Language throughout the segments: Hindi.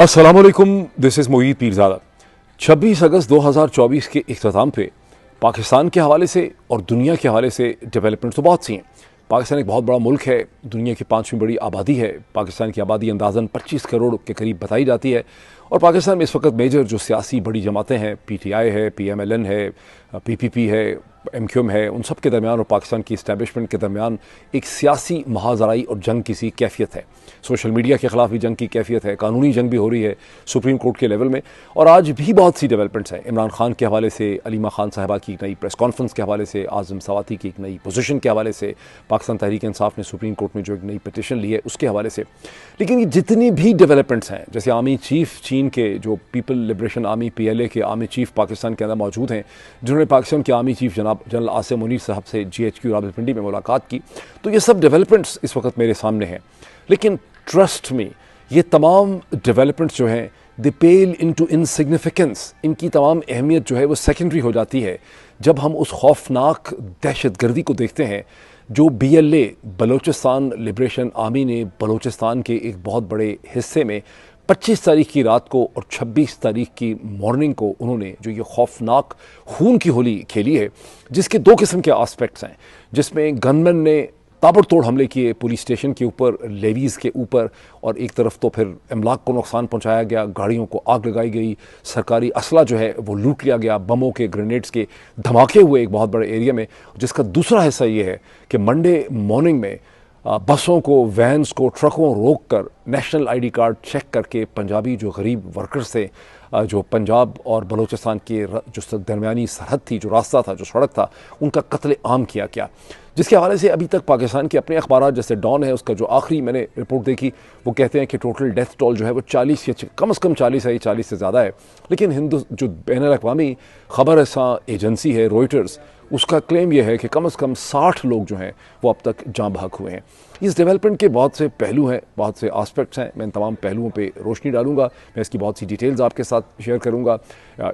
अस्सलाम वालेकुम, दिस इज़ मोईद पीरज़ादा। 26 अगस्त 2024 के इख्तिताम पे पाकिस्तान के हवाले से और दुनिया के हवाले से डेवलपमेंट तो बहुत सी हैं। पाकिस्तान एक बहुत बड़ा मुल्क है, दुनिया की 5वीं बड़ी आबादी है। पाकिस्तान की आबादी अंदाज़न 25 करोड़ के करीब बताई जाती है और पाकिस्तान में इस वक्त मेजर जो सियासी बड़ी जमातें हैं, PTI है, PMLN है, PPP है, MQM है, उन सब के दरमियान और पाकिस्तान की इस्टेब्लिशमेंट के दरमियान एक सियासी महाजराई और जंग की सी कैफियत है। सोशल मीडिया के ख़िलाफ़ भी जंग की कैफियत है, कानूनी जंग भी हो रही है सुप्रीम कोर्ट के लेवल में। और आज भी बहुत सी डेवलपमेंट्स हैं। इमरान खान के हवाले से, अलीमा खान साहिबा की एक नई प्रेस कॉन्फ्रेंस के हवाले से, आज़म सवाती की एक नई पोजीशन के हवाले से, पाकिस्तान तहरीक इंसाफ ने सुप्रीम कोर्ट में जो एक नई पिटिशन ली है उसके हवाले से। लेकिन ये जितनी भी डेवलपमेंट्स हैं, जैसे आर्मी चीफ चीन के जो पीपल लिबरेशन आर्मी PLA के आर्मी चीफ पाकिस्तान के अंदर मौजूद हैं, जिन्होंने पाकिस्तान के आर्मी चीफ जनाब जनरल आसिम मुनीर साहब से GHQ रावलपिंडी में मुलाकात की, तो ये सब डेवलपमेंट्स इस वक्त मेरे सामने हैं। लेकिन ट्रस्ट में ये तमाम डेवलपमेंट्स जो हैं दे पेल इनटू इनसिग्निफिकेंस। इनकी तमाम अहमियत जो है वो सेकेंडरी हो जाती है जब हम उस खौफनाक दहशतगर्दी को देखते हैं जो BLA बलूचिस्तान लिबरेशन आर्मी ने बलूचिस्तान के एक बहुत बड़े हिस्से में 25 तारीख की रात को और 26 तारीख की मॉर्निंग को उन्होंने जो ये खौफनाक खून की होली खेली है, जिसके दो किस्म के आस्पेक्ट्स हैं, जिसमें गनमैन ने ताबड़तोड़ हमले किए पुलिस स्टेशन के ऊपर, लेवीज़ के ऊपर, और एक तरफ तो फिर अमलाक को नुकसान पहुंचाया गया, गाड़ियों को आग लगाई गई, सरकारी असला जो है वो लूट लिया गया, बमों के ग्रेनेड्स के धमाके हुए एक बहुत बड़े एरिया में। जिसका दूसरा हिस्सा ये है कि मंडे मॉर्निंग में बसों को, वैन्स को, ट्रकों रोक कर नेशनल ID कार्ड चेक करके पंजाबी जो गरीब वर्कर्स थे, जो पंजाब और बलूचिस्तान के जो दरमियानी सरहद थी, जो रास्ता था, जो सड़क था, उनका कत्ले आम किया गया। जिसके हवाले से अभी तक पाकिस्तान के अपने अखबार जैसे डॉन है, उसका जो आखिरी मैंने रिपोर्ट देखी वो कहते हैं कि टोटल डेथ टोल जो है वो 40 या कम से कम 40 है, 40 से ज़्यादा है। लेकिन जो बैनुल-अक़वामी ख़बर रसां एजेंसी है रॉयटर्स, उसका क्लेम यह है कि कम से कम 60 लोग जो हैं वो अब तक जाँ बहक हुए हैं। इस डेवलपमेंट के बहुत से पहलू हैं, बहुत से आस्पेक्ट्स हैं। मैं इन तमाम पहलुओं पे रोशनी डालूंगा, मैं इसकी बहुत सी डिटेल्स आपके साथ शेयर करूंगा।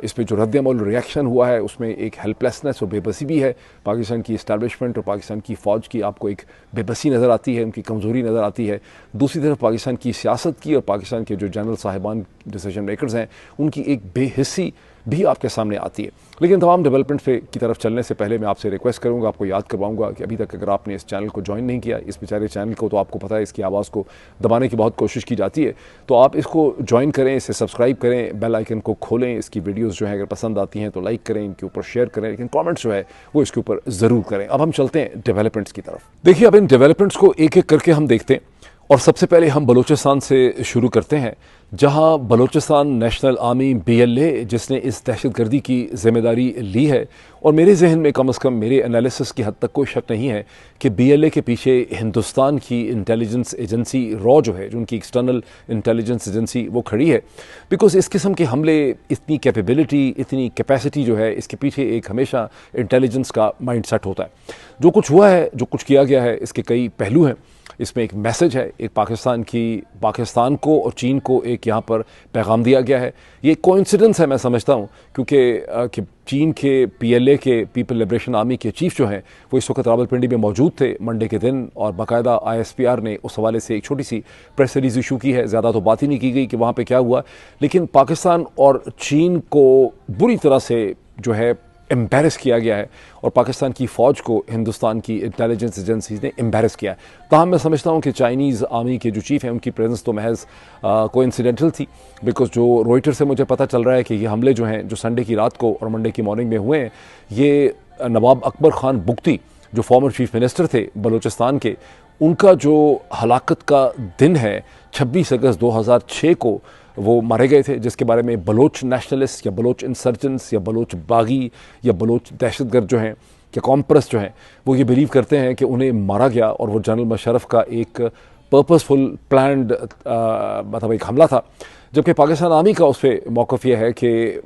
इस पर जो रद्द-ए-अमल रिएक्शन हुआ है उसमें एक हेल्पलेसनेस और बेबसी भी है। पाकिस्तान की इस्टेब्लिशमेंट और पाकिस्तान की फ़ौज की आपको एक बेबसी नज़र आती है, उनकी कमज़ोरी नज़र आती है। दूसरी तरफ पाकिस्तान की सियासत की और पाकिस्तान के जो जनरल साहिबान डिसीजन मेकर्स हैं उनकी एक बेहिस्सी भी आपके सामने आती है। लेकिन तमाम डेवलपमेंट की तरफ चलने से पहले मैं आपसे रिक्वेस्ट करूंगा, आपको याद करवाऊंगा कि अभी तक अगर आपने इस चैनल को ज्वाइन नहीं किया, इस बेचारे चैनल को, तो आपको पता है इसकी आवाज़ को दबाने की बहुत कोशिश की जाती है, तो आप इसको ज्वाइन करें, इसे सब्सक्राइब करें, बेल आइकन को खोलें, इसकी वीडियोज़ जो है अगर पसंद आती हैं तो लाइक करें, इनके ऊपर शेयर करें, लेकिन कॉमेंट्स जो है वो इसके ऊपर ज़रूर करें। अब हम चलते हैं डेवलपमेंट्स की तरफ। देखिए, अब इन डेवलपमेंट्स को एक एक करके हम देखते हैं और सबसे पहले हम बलूचिस्तान से शुरू करते हैं, जहां बलूचिस्तान नेशनल आर्मी BLA जिसने इस दहशतगर्दी की जिम्मेदारी ली है, और मेरे जहन में कम से कम मेरे एनालिसिस की हद तक कोई शक नहीं है कि BLA के पीछे हिंदुस्तान की इंटेलिजेंस एजेंसी रॉ जो है, जो उनकी एक्सटर्नल इंटेलिजेंस एजेंसी, वो खड़ी है। बिकॉज इस किस्म के हमले, इतनी कैपेबिलिटी, इतनी कैपेसिटी जो है, इसके पीछे एक हमेशा इंटेलिजेंस का माइंड सेट होता है। जो कुछ हुआ है, जो कुछ किया गया है, इसके कई पहलू हैं। इसमें एक मैसेज है, एक पाकिस्तान को और चीन को एक यहाँ पर पैगाम दिया गया है। ये कोइंसिडेंस है, मैं समझता हूँ, क्योंकि चीन के PLA के पीपल लिबरेशन आर्मी के चीफ जो हैं वो इस वक्त रावलपिंडी में मौजूद थे मंडे के दिन, और बाकायदा ISPR ने उस हवाले से एक छोटी सी प्रेस रिलीज इशू की है। ज़्यादा तो बात ही नहीं की गई कि वहाँ पर क्या हुआ, लेकिन पाकिस्तान और चीन को बुरी तरह से जो है एम्बेरस किया गया है, और पाकिस्तान की फ़ौज को हिंदुस्तान की इंटेलिजेंस एजेंसीज ने एम्बेरस किया है। ताहम मैं समझता हूँ कि चाइनीज़ आर्मी के जो चीफ़ हैं उनकी प्रेजेंस तो महज कोइंसिडेंटल थी, बिकॉज जो रॉयटर से मुझे पता चल रहा है कि ये हमले जो हैं, जो संडे की रात को और मंडे की मॉर्निंग में हुए हैं, ये नवाब अकबर ख़ान बुख्ती, जो फॉर्मर चीफ मिनिस्टर थे बलूचिस्तान के, उनका जो हलाकत का दिन है 26 अगस्त 2006 को वो मारे गए थे, जिसके बारे में बलोच नेशनलिस्ट या बलोच इंसर्जेंट्स या बलोच बागी या बलोच दहशतगर्द जो हैं या कॉम्प्रस जो हैं, वो ये बिलीव करते हैं कि उन्हें मारा गया और वो जनरल मुशर्रफ का एक पर्पसफुल प्लान्ड मतलब एक हमला था। जबकि पाकिस्तान आर्मी का उस पर मौक़िफ़ यह है कि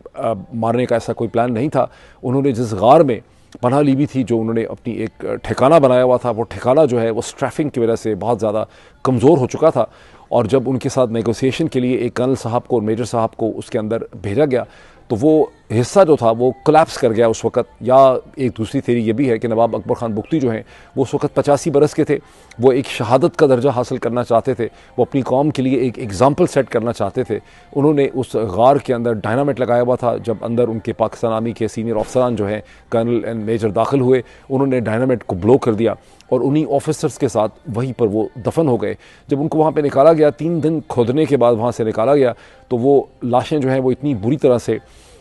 मारने का ऐसा कोई प्लान नहीं था। उन्होंने जिस गार में पनाह ली भी थी, जो उन्होंने अपनी एक ठिकाना बनाया हुआ था, वो ठिकाना जो है वो स्ट्रैफिंग की वजह से बहुत ज़्यादा कमज़ोर हो चुका था, और जब उनके साथ नेगोशिएशन के लिए एक कर्नल साहब को और मेजर साहब को उसके अंदर भेजा गया, तो वो हिस्सा जो था वो कोलैप्स कर गया उस वक्त। या एक दूसरी थ्योरी ये भी है कि नवाब अकबर ख़ान बुख्ती जो हैं वो उस वक्त 85 बरस के थे, वो एक शहादत का दर्जा हासिल करना चाहते थे, वो अपनी कौम के लिए एक एग्ज़ाम्पल सेट करना चाहते थे। उन्होंने उस गार के अंदर डायनामाइट लगाया हुआ था। जब अंदर उनके पाकिस्तान आर्मी के सीनियर अफसरान जो हैं कर्नल एंड मेजर दाखिल हुए, उन्होंने डायनामाइट को ब्लो कर दिया और उन्हीं ऑफिसर्स के साथ वहीं पर वो दफन हो गए। जब उनको वहाँ पे निकाला गया, 3 दिन खोदने के बाद वहाँ से निकाला गया, तो वो लाशें जो हैं वो इतनी बुरी तरह से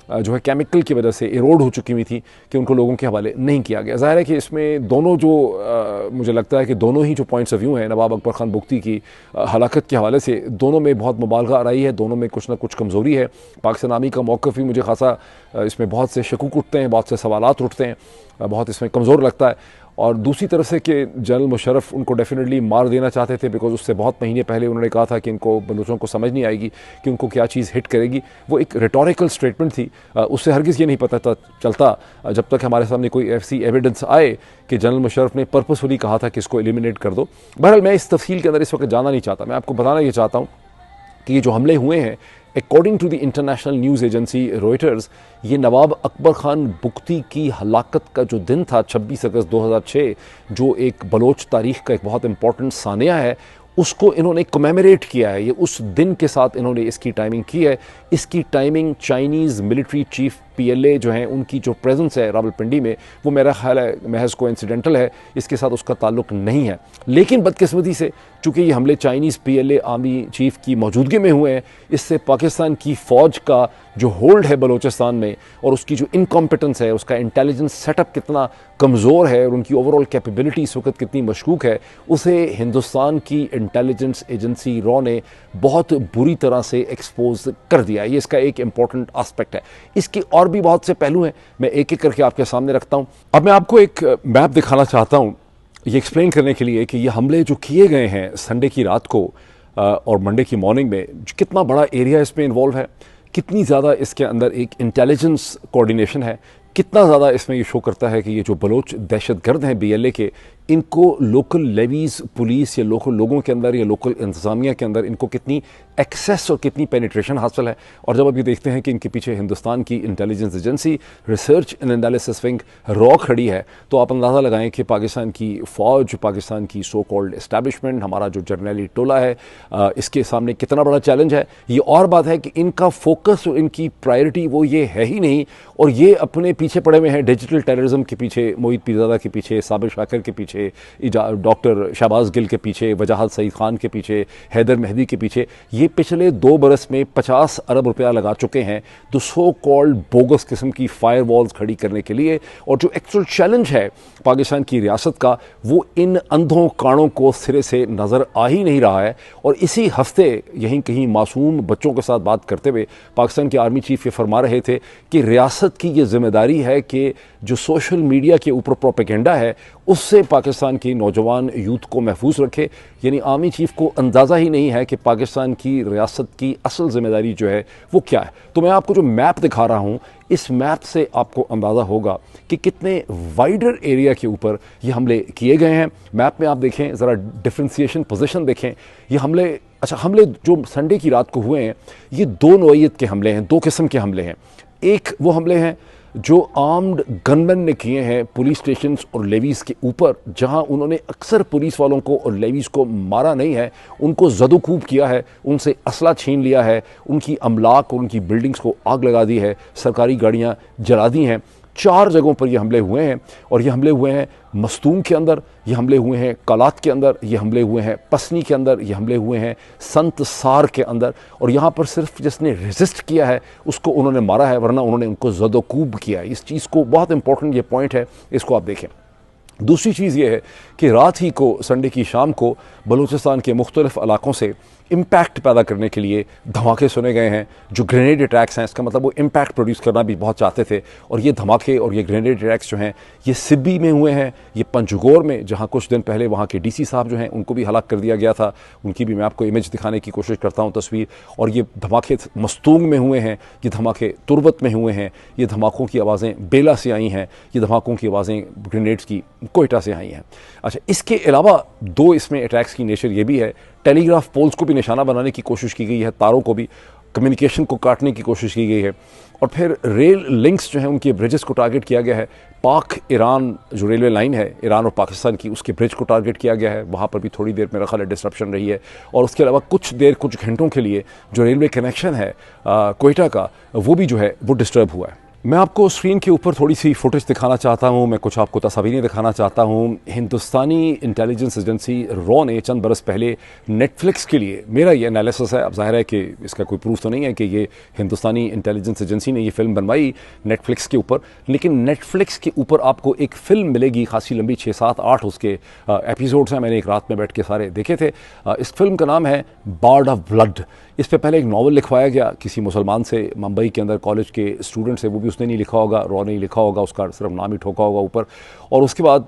जो है केमिकल की वजह से इरोड हो चुकी हुई थी कि उनको लोगों के हवाले नहीं किया गया। ज़ाहिर है कि इसमें दोनों जो मुझे लगता है कि दोनों ही जो पॉइंट्स ऑफ व्यू हैं नवाब अकबर ख़ान बुख्ती की हलाकत के हवाले से, दोनों में बहुत मुबालगा आ रही है, दोनों में कुछ ना कुछ कमज़ोरी है। पाकिस्तान आर्मी का मौक़िफ़ भी मुझे खासा इसमें बहुत से शकूक उठते हैं, बहुत से सवालात उठते हैं, बहुत इसमें कमज़ोर लगता है। और दूसरी तरफ से कि जनरल मुशर्रफ उनको डेफिनेटली मार देना चाहते थे, बिकॉज उससे बहुत महीने पहले उन्होंने कहा था कि इनको बलूचों को समझ नहीं आएगी कि उनको क्या चीज़ हिट करेगी। वो एक रिटोरिकल स्टेटमेंट थी, उससे हरगिज़ ये नहीं पता चलता जब तक हमारे सामने कोई ऐसी एविडेंस आए कि जनरल मुशर्रफ ने पर्पसफुली कहा था कि इसको एलिमिनेट कर दो। बहरहाल मैं इस तफसील के अंदर इस वक्त जाना नहीं चाहता। मैं आपको बताना ये चाहता हूँ कि ये जो हमले हुए हैं, according to the international news agency Reuters, ये नवाब अकबर ख़ान बुख्ती की हलाकत का जो दिन था 26 अगस्त 2006, जो एक बलोच तारीख़ का एक बहुत इंपॉर्टेंट सानिया है, उसको इन्होंने कमेमोरेट किया है। ये उस दिन के साथ इन्होंने इसकी टाइमिंग की है। इसकी timing Chinese military chief PLA जो हैं उनकी जो प्रेजेंस है रावलपिंडी में, वो मेरा ख्याल है महज कोइंसिडेंटल है, इसके साथ उसका ताल्लुक नहीं है। लेकिन बदकिस्मती से चूँकि ये हमले चाइनीज़ PLA आर्मी चीफ की मौजूदगी में हुए हैं, इससे पाकिस्तान की फ़ौज का जो होल्ड है बलोचिस्तान में और उसकी जो इनकॉम्पिटेंस है, उसका इंटेलिजेंस सेटअप कितना कमज़ोर है और उनकी ओवरऑल कैपेबिलिटी इस वक्त कितनी मशकूक है, उसे हिंदुस्तान की इंटेलिजेंस एजेंसी रॉ ने बहुत बुरी तरह से एक्सपोज कर दिया। ये इसका एक इम्पॉर्टेंट आस्पेक्ट है। इसके और भी बहुत से पहलू हैं, मैं एक एक करके आपके सामने रखता हूँ। अब मैं आपको एक मैप दिखाना चाहता हूँ ये एक्सप्लेन करने के लिए कि ये हमले जो किए गए हैं संडे की रात को और मंडे की मॉर्निंग में, कितना बड़ा एरिया इसमें इन्वॉल्व है, कितनी ज़्यादा इसके अंदर एक इंटेलिजेंस कोऑर्डिनेशन है, कितना ज़्यादा इसमें ये शो करता है कि ये जो बलोच दहशतगर्द हैं BLA के, इनको लोकल लेवीज़ पुलिस या लोकल लोगों के अंदर या लोकल इंतज़ामिया के अंदर इनको कितनी एक्सेस और कितनी पेनिट्रेशन हासिल है। और जब अब ये देखते हैं कि इनके पीछे हिंदुस्तान की intelligence agency research and analysis wing raw खड़ी है, तो आप अंदाज़ा लगाएं कि पाकिस्तान की फ़ौज, पाकिस्तान की सो कॉल्ड इस्टेब्लिशमेंट, हमारा जो जर्नैली टोला है, इसके सामने कितना बड़ा चैलेंज है। ये और बात है कि इनका फोकस और इनकी प्रायोरिटी वो ये है ही नहीं, और ये अपने पीछे पड़े हुए हैं डिजिटल टेररिज्म के पीछे, मोईद पीरज़ादा के पीछे, साबिर शाकिर के पीछे, डॉक्टर शहबाज गिल के पीछे, वजाहत सईद खान के पीछे, हैदर मेहदी के पीछे। ये पिछले 2 बरस में 50 अरब रुपया लगा चुके हैं तो सो कॉल्ड बोगस किस्म की फायर वॉल्स खड़ी करने के लिए। और जो एक्चुअल चैलेंज है पाकिस्तान की रियासत का, वो इन अंधों कानों को सिरे से नज़र आ ही नहीं रहा है। और इसी हफ्ते यहीं कहीं मासूम बच्चों के साथ बात करते हुए पाकिस्तान के आर्मी चीफ ये फरमा रहे थे कि रियासत की ये जिम्मेदारी है कि जो सोशल मीडिया के ऊपर प्रोपेगेंडा है उससे पाकिस्तान की नौजवान यूथ को महफूज रखे। यानी आर्मी चीफ को अंदाज़ा ही नहीं है कि पाकिस्तान की रियासत की असल जिम्मेदारी जो है वो क्या है। तो मैं आपको जो मैप दिखा रहा हूँ, इस मैप से आपको अंदाज़ा होगा कि कितने वाइडर एरिया के ऊपर ये हमले किए गए हैं। मैप में आप देखें, ज़रा डिफ्रेंसिएशन पोजीशन देखें। ये हमले जो संडे की रात को हुए हैं, ये 2 नौइयत के हमले हैं, 2 किस्म के हमले हैं। एक वो हमले हैं जो आर्म्ड गनमैन ने किए हैं पुलिस स्टेशंस और लेवीज़ के ऊपर, जहां उन्होंने अक्सर पुलिस वालों को और लेवीज़ को मारा नहीं है, उनको ज़दोकूब किया है, उनसे असला छीन लिया है, उनकी अमलाक और उनकी बिल्डिंग्स को आग लगा दी है, सरकारी गाड़ियां जला दी हैं। 4 जगहों पर ये हमले हुए हैं। और ये हमले हुए हैं मस्तूम के अंदर, ये हमले हुए हैं कालात के अंदर, ये हमले हुए हैं पसनी के अंदर, ये हमले हुए हैं संत सार के अंदर। और यहाँ पर सिर्फ जिसने रेजिस्ट किया है उसको उन्होंने मारा है, वरना उन्होंने उनको ज़दोकूब किया है। इस चीज़ को बहुत इंपॉर्टेंट ये पॉइंट है, इसको आप देखें। दूसरी चीज़ ये है कि रात ही को संडे की शाम को बलूचिस्तान के मुख्तलिफ इलाकों से इम्पैक्ट पैदा करने के लिए धमाके सुने गए हैं, जो ग्रेनेड अटैक्स हैं। इसका मतलब वो इम्पैक्ट प्रोड्यूस करना भी बहुत चाहते थे। और ये धमाके और ये ग्रेनेड अटैक्स जो हैं, ये सिब्बी में हुए हैं, ये पंजगोर में, जहाँ कुछ दिन पहले वहाँ के DC साहब जो हैं उनको भी हलाक कर दिया गया था। उनकी भी मैं आपको इमेज दिखाने की कोशिश करता हूँ, तस्वीर। और ये धमाके मस्तूंग में हुए हैं, ये धमाके तुर्बत में हुए हैं, ये धमाकों की आवाज़ें बेला से आई हैं, ये धमाकों की आवाज़ें ग्रेनेड्स की कोयटा से आई हैं। अच्छा, इसके अलावा 2 इसमें अटैक्स की नेचर ये भी है, टेलीग्राफ पोल्स को भी निशाना बनाने की कोशिश की गई है, तारों को भी। कम्युनिकेशन को काटने की कोशिश की गई है। और फिर रेल लिंक्स जो हैं उनके ब्रिजेस को टारगेट किया गया है। पाक ईरान जो रेलवे लाइन है ईरान और पाकिस्तान की, उसके ब्रिज को टारगेट किया गया है। वहाँ पर भी थोड़ी देर मेरा ख्याल है डिस्ट्रप्शन रही है। और उसके अलावा कुछ देर कुछ घंटों के लिए जो रेलवे कनेक्शन है कोयटा का, वो भी जो है वो डिस्टर्ब हुआ है। मैं आपको स्क्रीन के ऊपर थोड़ी सी फुटेज दिखाना चाहता हूँ, मैं कुछ आपको तस्वीरें दिखाना चाहता हूँ। हिंदुस्तानी इंटेलिजेंस एजेंसी रॉ ने चंद बरस पहले नेटफ्लिक्स के लिए, मेरा ये एनालिसिस है, अब जाहिर है कि इसका कोई प्रूफ तो नहीं है कि ये हिंदुस्तानी इंटेलिजेंस एजेंसी ने ये फिल्म बनवाई नेटफ्लिक्स के ऊपर, लेकिन नेटफ्लिक्स के ऊपर आपको एक फ़िल्म मिलेगी खासी लंबी, 6, 7, 8 उसके एपिसोड्स हैं। मैंने एक रात में बैठ के सारे देखे थे। इस फिल्म का नाम है बार्ड ऑफ ब्लड। इस पे पहले एक नावल लिखवाया गया किसी मुसलमान से, मुंबई के अंदर कॉलेज के स्टूडेंट से, वो भी उसने नहीं लिखा होगा, रॉ ने ही लिखा होगा, उसका सिर्फ नाम ही ठोका होगा ऊपर। और उसके बाद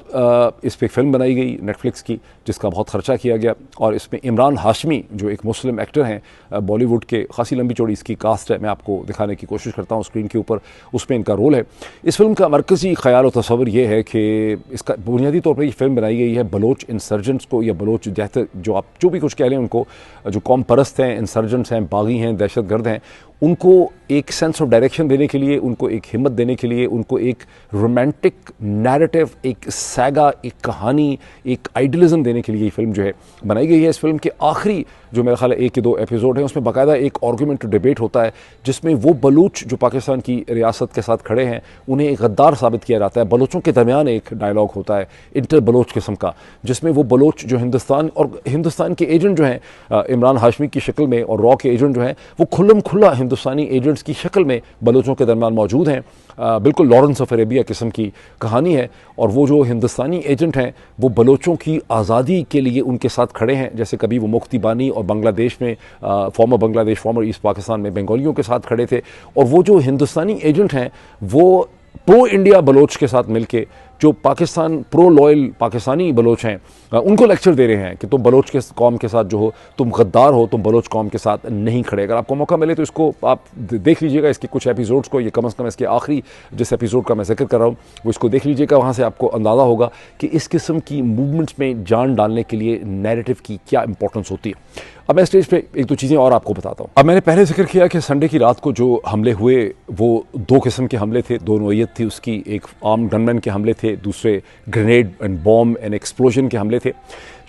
इस पर फिल्म बनाई गई नेटफ्लिक्स की, जिसका बहुत खर्चा किया गया। और इसमें इमरान हाशमी जो एक मुस्लिम एक्टर हैं बॉलीवुड के, खासी लंबी चौड़ी इसकी कास्ट है, मैं आपको दिखाने की कोशिश करता हूँ स्क्रीन के ऊपर, उसमें इनका रोल है। इस फिल्म का मरकज़ी ख्याल और तस्वर ये है कि इसका बुनियादी तौर पर ये फिल्म बनाई गई है बलोच इंसर्जेंट्स को, या बलोच जो आप जो भी कुछ कह लें उनको, जो कौम परस्त हैं, इंसर्जेंट्स हैं, बागी हैं, दहशतगर्द हैं, उनको एक सेंस ऑफ डायरेक्शन देने के लिए, उनको एक हिम्मत देने के लिए, उनको एक रोमांटिक नैरेटिव, एक सैगा, एक कहानी, एक आइडियलिज्म देने के लिए ये फिल्म जो है बनाई गई है। इस फिल्म के आखिरी जो मेरा ख्याल है 1 या 2 एपिसोड है, उसमें बाकायदा एक आर्गूमेंट डिबेट होता है, जिसमें वो बलूच जो पाकिस्तान की रियासत के साथ खड़े हैं उन्हें एक गद्दार साबित किया जाता है। बलोचों के दरमियान एक डायलॉग होता है इंटर बलोच किस्म का, जिसमें वो बलोच जो हिंदुस्तान के एजेंट जो हैं इमरान हाशमी की शक्ल में, और रॉ के एजेंट जो हैं वो खुल्लम खुल्ला हिंदुस्तानी एजेंट्स की शक्ल में बलोचों के दरमियान मौजूद हैं। बिल्कुल लॉरेंस ऑफ अरेबिया किस्म की कहानी है। और वो जो हिंदुस्तानी एजेंट हैं वो बलोचों की आज़ादी के लिए उनके साथ खड़े हैं, जैसे कभी वो मुक्ति बानी और बांग्लादेश में फॉर्मर ईस्ट पाकिस्तान में बंगालियों के साथ खड़े थे। और वो जो हिंदुस्तानी एजेंट हैं वो प्रो इंडिया बलोच के साथ मिलके, जो पाकिस्तान प्रो लॉयल पाकिस्तानी बलोच हैं, उनको लेक्चर दे रहे हैं कि तुम बलोच के कौम के साथ जो हो, तुम गद्दार हो, तुम बलोच कौम के साथ नहीं खड़े। अगर आपको मौका मिले तो इसको आप देख लीजिएगा, इसके कुछ एपिसोड्स को, ये कम से कम इसके आखिरी जिस एपिसोड का मैं जिक्र कर रहा हूँ वो इसको देख लीजिएगा। वहाँ से आपको अंदाज़ा होगा कि इस किस्म की मूवमेंट्स में जान डालने के लिए नैरेटिव की क्या इंपॉर्टेंस होती है। अब मैं स्टेज पे 1-2 चीज़ें और आपको बताता हूँ। अब मैंने पहले जिक्र किया कि संडे की रात को जो हमले हुए वो 2 किस्म के हमले थे, 2 नौइयत थी उसकी। एक आर्म गनमैन के हमले थे, दूसरे grenade and bomb and explosion के हमले थे।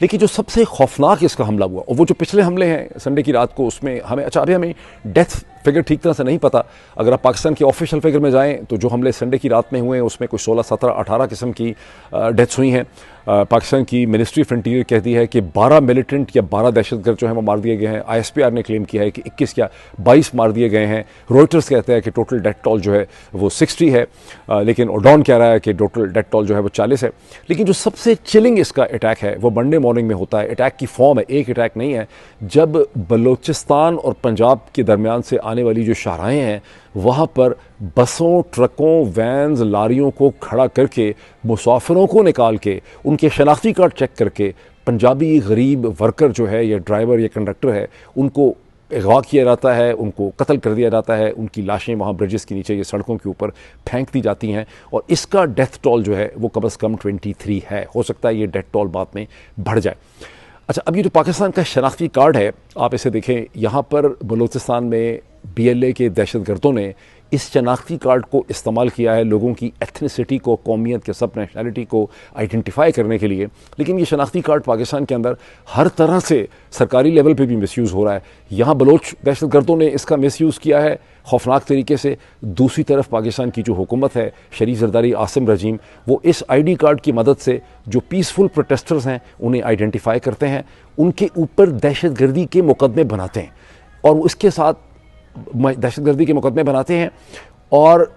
लेकिन जो सबसे खौफनाक इसका हमला हुआ, और वो जो पिछले हमले हैं संडे की रात को, उसमें अभी हमें डेथ फिगर ठीक तरह से नहीं पता। अगर आप पाकिस्तान की ऑफिशियल फिगर में जाएं तो जो हमले संडे की रात में हुए हैं उसमें कुछ 16, 17, 18 किस्म की डेथ्स हुई हैं। पाकिस्तान की मिनिस्ट्री ऑफ इंटीरियर कहती है कि 12 मिलिटेंट या 12 दहशतगर्द जो हैं वो मार दिए गए हैं। ISPR ने क्लेम किया है कि 21 या 22 मार दिए गए हैं। रॉयटर्स कहते हैं कि टोटल डेथ टॉल जो है वो 60 है, लेकिन ओडॉन कह रहा है कि टोटल डेथ टॉल जो है वो 40 है। लेकिन जो सबसे चिलिंग इसका अटैक है वो मंडे मॉर्निंग में होता है। अटैक की फॉर्म है, एक अटैक नहीं है, जब बलूचिस्तान और पंजाब के दरमियान से आने वाली जो शाहराहें हैं वहाँ पर बसों, ट्रकों, वैन्स, लारियों को खड़ा करके, मुसाफिरों को निकाल के, उनके शनाख्ती कार्ड चेक करके, पंजाबी गरीब वर्कर जो है या ड्राइवर या कंडक्टर है उनको अगवा किया जाता है, उनको कत्ल कर दिया जाता है। उनकी लाशें वहाँ ब्रिजेस के नीचे, ये सड़कों के ऊपर फेंक दी जाती हैं। और इसका डेथ टॉल जो है वो कम से कम 23 है। हो सकता है ये डेथ टॉल बाद में बढ़ जाए। अच्छा, अब ये जो पाकिस्तान का शनाख्ती कार्ड है, आप इसे देखें, यहाँ पर बलूचिस्तान में BLA के दहशतगर्दों ने इस शनाख्ती कार्ड को इस्तेमाल किया है लोगों की एथनिसिटी को, कौमियत के सब नेशनलिटी को आइडेंटिफाई करने के लिए। लेकिन ये शनाख्ती कार्ड पाकिस्तान के अंदर हर तरह से सरकारी लेवल पे भी मिसयूज़ हो रहा है। यहाँ बलोच दहशतगर्दों ने इसका मिसयूज़ किया है खौफनाक तरीके से। दूसरी तरफ पाकिस्तान की जो हुकूमत है, शरीफ जरदारी आसिम रजीम, वो इस ID कार्ड की मदद से जो पीसफुल प्रोटेस्टर्स हैं उन्हें आइडेंटिफाई करते हैं, उनके ऊपर दहशतगर्दी के मुकदमे बनाते हैं, और उसके साथ दहशतगर्दी के मुकदमे बनाते हैं। और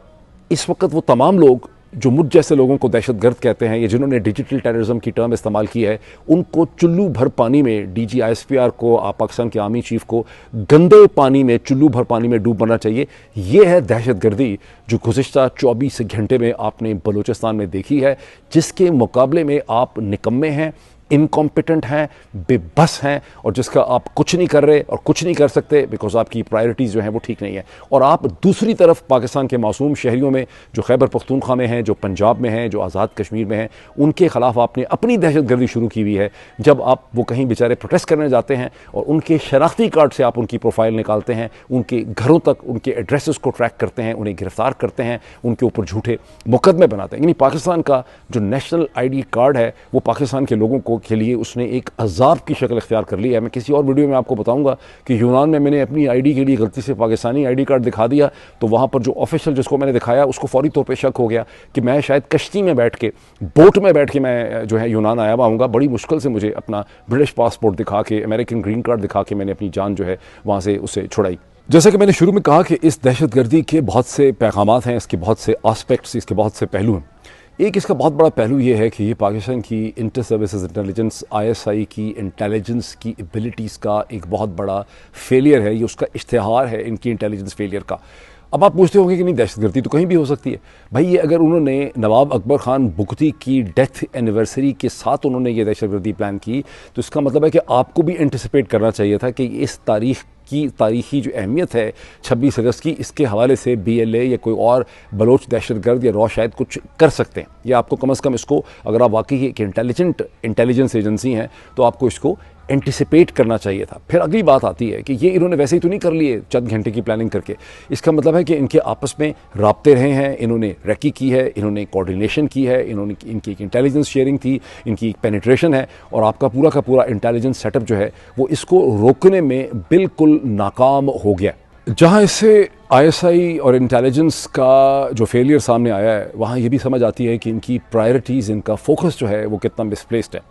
इस वक्त वो तमाम लोग जो मुझ जैसे लोगों को दहशतगर्द कहते हैं, या जिन्होंने डिजिटल टेररिज्म की टर्म इस्तेमाल की है, उनको चुल्लू भर पानी में, DG ISPR को, पाकिस्तान के आर्मी चीफ को गंदे पानी में, चुल्लू भर पानी में डूब मरना चाहिए। ये है दहशतगर्दी जो गुज़िश्ता 24 घंटे में आपने बलूचिस्तान में देखी है, जिसके मुकाबले में आप निकम्मे हैं, इनकॉम्पिटेंट हैं, बेबस हैं और जिसका आप कुछ नहीं कर रहे और कुछ नहीं कर सकते बिकॉज आपकी प्रायोरिटीज़ जो हैं वो ठीक नहीं है। और आप दूसरी तरफ पाकिस्तान के मासूम शहरियों में जो खैबर पख्तूनख्वा में हैं, जो पंजाब में हैं, जो आज़ाद कश्मीर में हैं, उनके ख़िलाफ़ आपने अपनी दहशतगर्दी शुरू की हुई है। जब आप वो कहीं बेचारे प्रोटेस्ट करने जाते हैं और उनके शनाख्ती कार्ड से आप उनकी प्रोफाइल निकालते हैं, उनके घरों तक उनके एड्रेसेस को ट्रैक करते हैं, उन्हें गिरफ्तार करते हैं, उनके ऊपर झूठे मुकदमे बनाते हैं। यानी पाकिस्तान का जो नेशनल ID कार्ड है वो पाकिस्तान के लोगों को के लिए उसने एक अजाब की शक्ल इख्तियार कर ली है। मैं किसी और वीडियो में आपको बताऊंगा कि यूनान में मैंने अपनी ID के लिए गलती से पाकिस्तानी ID कार्ड दिखा दिया तो वहाँ पर जो ऑफिशियल जिसको मैंने दिखाया उसको फौरी तौर पर शक हो गया कि मैं शायद कश्ती में बैठ के, बोट में बैठ के मैं जो है यूनान आया हुआ हूँगा। बड़ी मुश्किल से मुझे अपना ब्रिटिश पासपोर्ट दिखा के, अमेरिकन ग्रीन कार्ड दिखा के मैंने अपनी जान जो है वहाँ से उसे छुड़ाई। जैसा कि मैंने शुरू में कहा कि इस दहशतगर्दी के बहुत से पैगामात हैं, इसके बहुत से आस्पेक्ट्स, इसके बहुत से पहलू हैं। एक इसका बहुत बड़ा पहलू ये है कि ये पाकिस्तान की इंटर सर्विसेज इंटेलिजेंस ISI की इंटेलिजेंस की एबिलिटीज़ का एक बहुत बड़ा फेलियर है। ये उसका इश्तिहार है इनकी इंटेलिजेंस फेलियर का। अब आप पूछते होंगे कि नहीं, दहशतगर्दी तो कहीं भी हो सकती है भाई। ये अगर उन्होंने नवाब अकबर ख़ान बुगती की डेथ एनिवर्सरी के साथ उन्होंने ये दहशतगर्दी प्लान की तो इसका मतलब है कि आपको भी एंटिसिपेट करना चाहिए था कि इस तारीख़ की तारीख़ी जो अहमियत है 26 अगस्त की, इसके हवाले से BLA या कोई और बलोच दहशतगर्द या रॉ शायद कुछ कर सकते हैं। या आपको कम अज़ कम इसको, अगर आप वाकई एक इंटेलिजेंस एजेंसी हैं तो आपको इसको एंटिसिपेट करना चाहिए था। फिर अगली बात आती है कि ये इन्होंने वैसे ही तो नहीं कर लिए चंद घंटे की प्लानिंग करके। इसका मतलब है कि इनके आपस में राब्ते रहे हैं, इन्होंने रैकी की है, इन्होंने कोऑर्डिनेशन की है, इनकी एक इंटेलिजेंस शेयरिंग थी, इनकी एक पेनिट्रेशन है और आपका पूरा का पूरा इंटेलिजेंस सेटअप जो है वो इसको रोकने में बिल्कुल नाकाम हो गया। जहाँ इससे ISI और इंटेलिजेंस का जो फेलियर सामने आया है वहाँ ये भी समझ आती है कि इनकी प्रायोरिटीज़, इनका फोकस जो है वो कितना मिसप्लेस्ड है।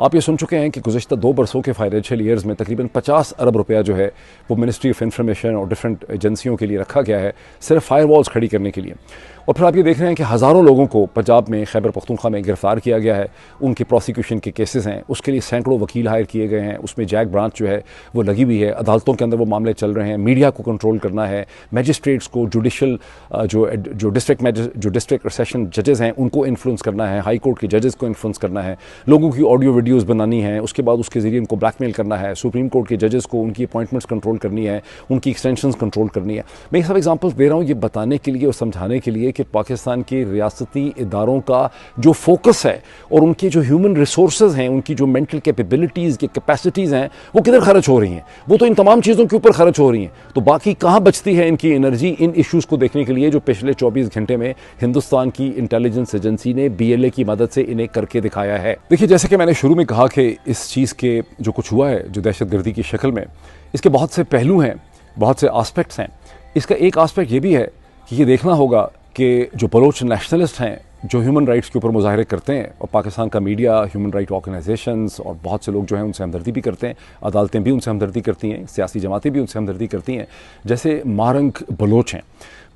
आप ये सुन चुके हैं कि गुज़श्ता 2 बरसों के फाइनेंशियल ईयर्स में तकरीबन 50 अरब रुपया जो है वो मिनिस्ट्री ऑफ इंफॉर्मेशन और डिफरेंट एजेंसियों के लिए रखा गया है सिर्फ फायरवॉल्स खड़ी करने के लिए। और फिर आप ये देख रहे हैं कि हज़ारों लोगों को पंजाब में, खैबर पख्तूनख्वा में गिरफ्तार किया गया है। उनके प्रोसिक्यूशन के केसेस हैं, उसके लिए सैकड़ों वकील हायर किए गए हैं, उसमें जैक ब्रांच जो है वो लगी हुई है, अदालतों के अंदर वो मामले चल रहे हैं। मीडिया को कंट्रोल करना है, मैजिस्ट्रेट्स को, जुडिशल जो डिस्ट्रिक्ट सेशन जजेस हैं उनको इन्फ्लुएंस करना है, हाई कोर्ट के जजेस को इन्फ्लुएंस करना है, लोगों की ऑडियो वीडियोज़ बनानी है, उसके बाद उसके ज़रिए उनको ब्लैकमेल करना है, सुप्रीम कोर्ट के जजेस को उनकी अपॉइंटमेंट्स कंट्रोल करनी है, उनकी एक्सटेंशंस कंट्रोल करनी है। मैं ये सब एग्जांपल्स दे रहा हूँ ये बताने के लिए और समझाने के लिए कि पाकिस्तान के रियासती इदारों का जो फोकस है और उनके जो ह्यूमन रिसोर्सेज हैं, उनकी जो मेंटल कैपेबिलिटीज़ की कैपेसिटीज़ हैं वो किधर खर्च हो रही हैं। वो तो इन तमाम चीज़ों के ऊपर खर्च हो रही हैं, तो बाकी कहाँ बचती है इनकी एनर्जी इन इश्यूज़ को देखने के लिए जो पिछले 24 घंटे में हिंदुस्तान की इंटेलिजेंस एजेंसी ने BLA की मदद से इन्हें करके दिखाया है। देखिए, जैसे कि मैंने शुरू में कहा कि इस चीज़ के जो कुछ हुआ है जो दहशतगर्दी की शक्ल में, इसके बहुत से पहलू हैं, बहुत से आस्पेक्ट्स हैं। इसका एक आस्पेक्ट ये भी है कि ये देखना होगा कि जो बलोच नेशनलिस्ट हैं जो ह्यूमन राइट्स के ऊपर मुजाहरे करते हैं और पाकिस्तान का मीडिया, ह्यूमन राइट ऑर्गेनाइजेशंस और बहुत से लोग जो हैं उनसे हमदर्दी भी करते हैं, अदालतें भी उनसे हमदर्दी करती हैं, सियासी जमातें भी उनसे हमदर्दी करती हैं, जैसे मारंग बलोच हैं।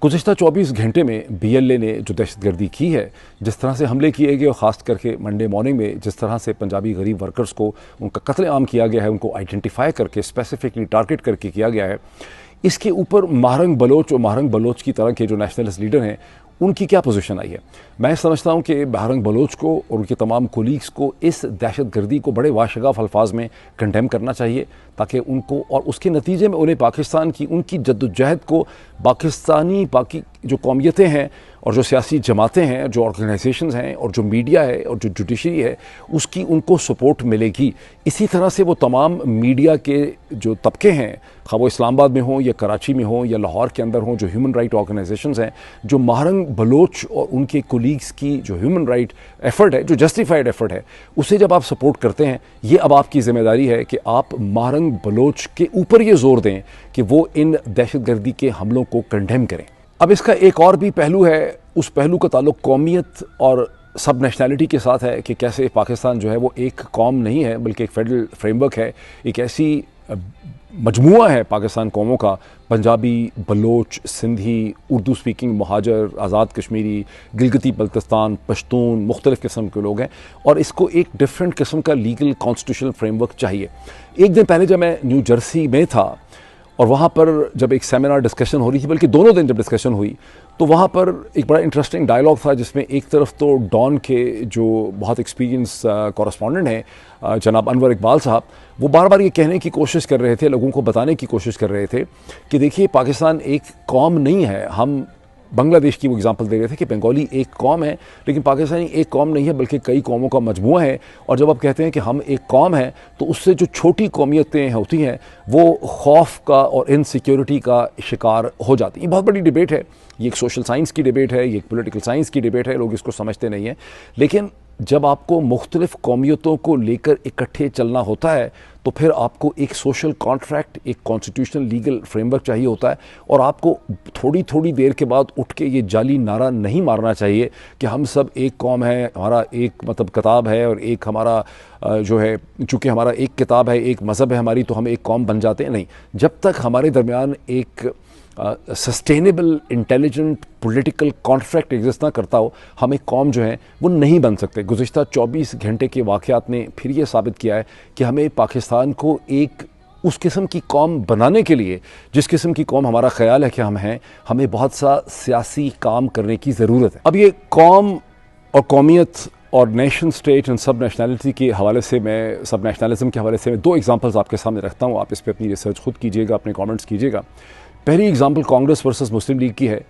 गुज़श्ता 24 घंटे में BLA ने जो दहशतगर्दी की है, जिस तरह से हमले किए गए और ख़ास करके मंडे मॉर्निंग में जिस तरह से पंजाबी गरीब वर्कर्स को उनका कत्लेआम किया गया है, उनको आइडेंटिफाई करके स्पेसिफिकली टारगेट करके किया गया है, इसके ऊपर मारंग बलोच और मारंग बलोच की तरह के जो नेशनलिस्ट लीडर हैं उनकी क्या पोजीशन आई है। मैं समझता हूं कि मारंग बलोच को और उनके तमाम कोलीग्स को इस दहशतगर्दी को बड़े वाशगाफ अल्फाज में कंडेम करना चाहिए ताकि उनको और उसके नतीजे में उन्हें पाकिस्तान की उनकी जद्दोजहद को पाकिस्तानी बाकी जो कौमियतें हैं और जो सियासी जमातें हैं, जो ऑर्गेनाइजेशंस हैं और जो मीडिया है और जो जुडिशरी है उसकी उनको सपोर्ट मिलेगी। इसी तरह से वो तमाम मीडिया के जो तबके हैं, खा वो इस्लामाबाद में हों या कराची में हों या लाहौर के अंदर हों, जो ह्यूमन राइट ऑर्गेनाइजेशंस हैं, जो मारंग बलोच और उनके कोलीग्स की जो ह्यूमन राइट एफर्ट है, जो जस्टिफाइड एफर्ट है, उसे जब आप सपोर्ट करते हैं, ये अब आपकी ज़िम्मेदारी है कि आप मारंग बलोच के ऊपर ये जोर दें कि वो इन दहशतगर्दी के हमलों को कंडेम करें। अब इसका एक और भी पहलू है, उस पहलू का ताल्लुक कौमियत और सब नेशनैलिटी के साथ है कि कैसे पाकिस्तान जो है वो एक कौम नहीं है बल्कि एक फेडरल फ्रेमवर्क है, एक ऐसी मजमुआ है पाकिस्तान कौमों का, पंजाबी, बलोच, सिंधी, उर्दू स्पीकिंग महाजर, आज़ाद कश्मीरी, गिलगिती बल्तिस्तान, पश्तून, मुख्तलिफ़ किस्म के लोग हैं और इसको एक डिफरेंट किस्म का लीगल कॉन्स्टिट्यूशनल फ्रेमवर्क चाहिए। एक दिन पहले जब मैं न्यू जर्सी में था और वहाँ पर जब एक सेमिनार डिस्कशन हो रही थी, बल्कि दोनों दिन जब डिस्कशन हुई, तो वहाँ पर एक बड़ा इंटरेस्टिंग डायलॉग था जिसमें एक तरफ तो डॉन के जो बहुत एक्सपीरियंस कॉरेस्पॉन्डेंट हैं जनाब अनवर इकबाल साहब, वो बार बार ये कहने की कोशिश कर रहे थे, लोगों को बताने की कोशिश कर रहे थे कि देखिए पाकिस्तान एक कौम नहीं है। हम बांग्लादेश की वो एग्जांपल दे रहे थे कि बंगाली एक कौम है, लेकिन पाकिस्तानी एक कौम नहीं है बल्कि कई कौमों का मजमुआ है। और जब आप कहते हैं कि हम एक कौम हैं, तो उससे जो छोटी कौमियतें होती हैं वो खौफ का और इनसिक्योरिटी का शिकार हो जाती हैं। ये बहुत बड़ी डिबेट है, ये एक सोशल साइंस की डिबेट है, ये एक पॉलिटिकल साइंस की डिबेट है, लोग इसको समझते नहीं हैं। लेकिन जब आपको मुख्तलिफ कौमियतों को लेकर इकट्ठे चलना होता है तो फिर आपको एक सोशल कॉन्ट्रैक्ट, एक कॉन्स्टिट्यूशनल लीगल फ्रेमवर्क चाहिए होता है। और आपको थोड़ी थोड़ी देर के बाद उठ के ये जाली नारा नहीं मारना चाहिए कि हम सब एक कौम है, हमारा एक मतलब किताब है और एक हमारा जो है, चूँकि हमारा एक किताब है, एक मज़हब है हमारी, तो हम एक कौम बन जाते हैं। नहीं, जब तक हमारे दरमियान एक sustainable intelligent political contract exist ना करता हो, हम एक कौम जो है वो नहीं बन सकते। गुज़िश्ता 24 घंटे के वाक़यात ने फिर ये साबित किया है कि हमें पाकिस्तान को एक उस किस्म की कौम बनाने के लिए, जिस किस्म की कौम हमारा ख्याल है कि हम हैं, हमें बहुत सा सियासी काम करने की ज़रूरत है। अब ये कौम और कौमियत और नेशन स्टेट एंड सब नेशनैलिटी के हवाले से, मैं सब नेशनलिज्म के हवाले से मैं दो एग्जांपल्स आपके सामने रखता हूँ। आप इस पर अपनी रिसर्च खुद कीजिएगा, अपने कमेंट्स कीजिएगा। पहली एग्जांपल कांग्रेस वर्सेस मुस्लिम लीग की है।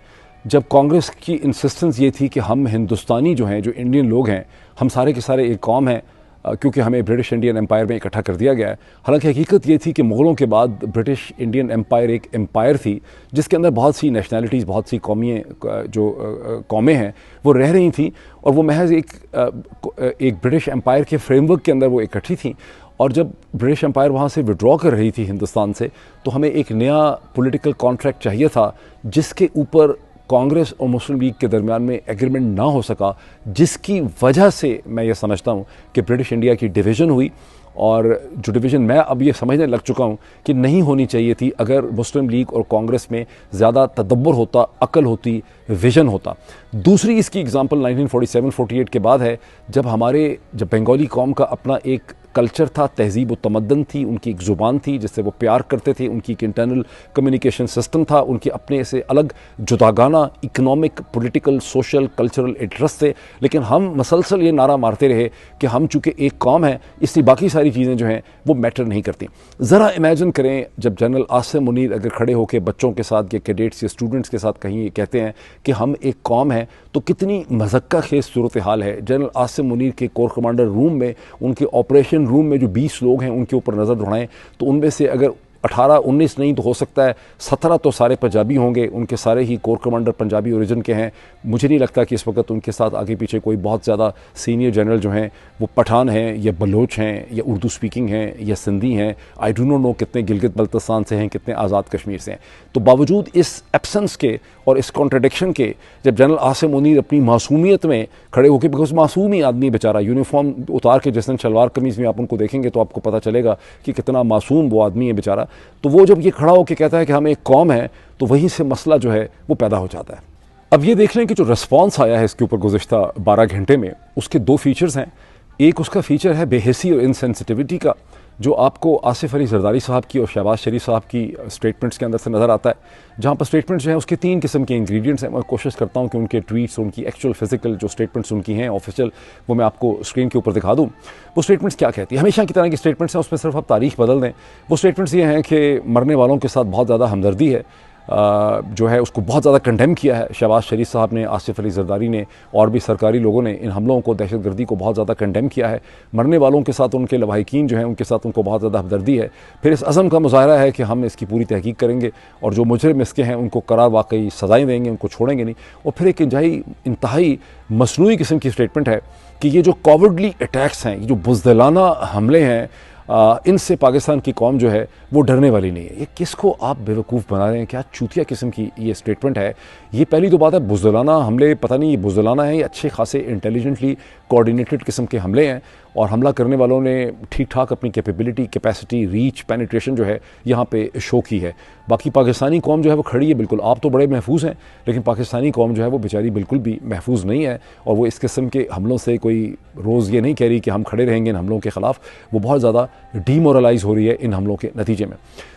जब कांग्रेस की इंसिस्टेंस ये थी कि हम हिंदुस्तानी जो हैं, जो इंडियन लोग हैं, हम सारे के सारे एक कौम हैं, क्योंकि हमें ब्रिटिश इंडियन एम्पायर में इकट्ठा कर दिया गया है। हालांकि हकीकत ये थी कि मुग़लों के बाद ब्रिटिश इंडियन एम्पायर एक एम्पायर थी जिसके अंदर बहुत सी नेशनैलिटीज़, बहुत सी कौमें हैं वो रह रही थी, और वो महज एक ब्रिटिश एम्पायर के फ्रेमवर्क के अंदर वो इकट्ठी थी। और जब ब्रिटिश एम्पायर वहाँ से विड्रॉ कर रही थी हिंदुस्तान से, तो हमें एक नया पॉलिटिकल कॉन्ट्रैक्ट चाहिए था जिसके ऊपर कांग्रेस और मुस्लिम लीग के दरमियान में एग्रीमेंट ना हो सका, जिसकी वजह से मैं ये समझता हूँ कि ब्रिटिश इंडिया की डिवीज़न हुई। और जो डिवीज़न मैं अब ये समझने लग चुका हूँ कि नहीं होनी चाहिए थी। अगर मुस्लिम लीग और कांग्रेस में ज़्यादा तदब्बर होता, अकल होती, विजन होता। दूसरी इसकी एग्जांपल 1947-48 के बाद है, जब बंगाली कौम का अपना एक कल्चर था, तहजीब व तमद्दन थी, उनकी एक ज़ुबान थी जिससे वो प्यार करते थे, उनकी एक इंटरनल कम्युनिकेशन सिस्टम था, उनके अपने से अलग जुदागाना economic, political, social, cultural interest थे। लेकिन हम मसलसल ये नारा मारते रहे कि हम चूँकि एक कौम है इसलिए बाकी सारी चीज़ें जो हैं वो मैटर नहीं करती। ज़रा इमेजिन करें जब जनरल आसिम मुनीर अगर खड़े होकर बच्चों के साथ या कैडेट्स या स्टूडेंट्स के साथ कहीं ये कहते हैं कि हम एक कौम है, तो कितनी मज़क्का खेज सूरत हाल है। जनरल आसिम मुनीर के कोर कमांडर रूम में, उनके ऑपरेशन रूम में जो 20 लोग हैं उनके ऊपर नज़र दौड़ाएं तो उनमें से अगर 18-19 नहीं तो हो सकता है 17 तो सारे पंजाबी होंगे। उनके सारे ही कोर कमांडर पंजाबी ओरिजिन के हैं। मुझे नहीं लगता कि इस वक्त उनके साथ आगे पीछे कोई बहुत ज़्यादा सीनियर जनरल जो हैं वो पठान हैं या बलोच हैं या उर्दू स्पीकिंग हैं या सिंधी हैं। आई डू नॉट नो कितने गिलगित बल्तिस्तान से हैं, कितने आज़ाद कश्मीर से हैं। तो बावजूद इस एब्सेंस के और इस कॉन्ट्रडिक्शन के, जब जनरल आसिम मुनीर अपनी मासूमियत में खड़े होकर, बिकॉज मासूम ही आदमी बेचारा, यूनिफॉर्म उतार के जिस दिन शलवार कमीज़ में आप उनको देखेंगे तो आपको पता चलेगा कि कितना मासूम वो आदमी है बेचारा। तो वो जब ये खड़ा होकर कहता है कि हम एक कौम है, तो वहीं से मसला जो है वो पैदा हो जाता है। अब ये देख लें कि जो रिस्पॉन्स आया है इसके ऊपर गुज़िश्ता 12 घंटे में, उसके दो फीचर्स हैं। एक उसका फीचर है बेहिसी और इनसेंसिटिविटी का, जो आपको आसिफ अली जरदारी साहब की और शहबाज शरीफ साहब की स्टेटमेंट्स के अंदर से नज़र आता है। जहाँ पर स्टेटमेंट्स जो हैं उसके 3 किस्म के इंग्रेडिएंट्स हैं। मैं कोशिश करता हूँ कि उनके ट्वीट्स, उनकी एक्चुअल फिजिकल जो स्टेटमेंट्स उनकी हैं ऑफिशियल, वो मैं आपको स्क्रीन के ऊपर दिखा दूँ। वो स्टेटमेंट्स क्या कहती है? हमेशा की तरह की स्टेटमेंट्स हैं, उसमें सिर्फ आप तारीख बदल दें। वो स्टेटमेंट्स ये हैं कि मरने वालों के साथ बहुत ज़्यादा हमदर्दी है, जो है उसको बहुत ज़्यादा कंडेम किया है शहबाज शरीफ साहब ने, आसिफ अली जरदारी ने और भी सरकारी लोगों ने इन हमलों को, दहशतगर्दी को बहुत ज़्यादा कंडेम किया है। मरने वालों के साथ उनके लवाहिकीन जो हैं उनके साथ उनको बहुत ज़्यादा हमदर्दी है। फिर इस अज़म का मुज़ाहरा है कि हम इसकी पूरी तहकीक करेंगे और जो मुजरिम इसके हैं उनको करार वाकई सज़ाएँ देंगे, उनको छोड़ेंगे नहीं। और फिर एक इंतहाई मसनूई किस्म की स्टेटमेंट है कि ये जो कॉवर्डली अटैक्स हैं, ये जो बुज़दिलाना हमले हैं, इनसे पाकिस्तान की कौम जो है वो डरने वाली नहीं है। ये किसको आप बेवकूफ़ बना रहे हैं? क्या चूतिया किस्म की ये स्टेटमेंट है। ये पहली तो बात है, बुज़दिलाना हमले, पता नहीं ये बुज़दिलाना है या अच्छे खासे इंटेलिजेंटली कोऑर्डिनेटेड किस्म के हमले हैं, और हमला करने वालों ने ठीक ठाक अपनी कैपेबिलिटी, कैपेसिटी, रीच, पेनिट्रेशन जो है यहाँ पे शो की है। बाकी पाकिस्तानी कौम जो है वो खड़ी है बिल्कुल। आप तो बड़े महफूज हैं, लेकिन पाकिस्तानी कौम जो है वो बेचारी बिल्कुल भी महफूज नहीं है, और वो इस किस्म के हमलों से कोई रोज़ ये नहीं कह रही कि हम खड़े रहेंगे इन हमलों के ख़िलाफ़। वो बहुत ज़्यादा डीमोरलाइज़ हो रही है इन हमलों के नतीजे में।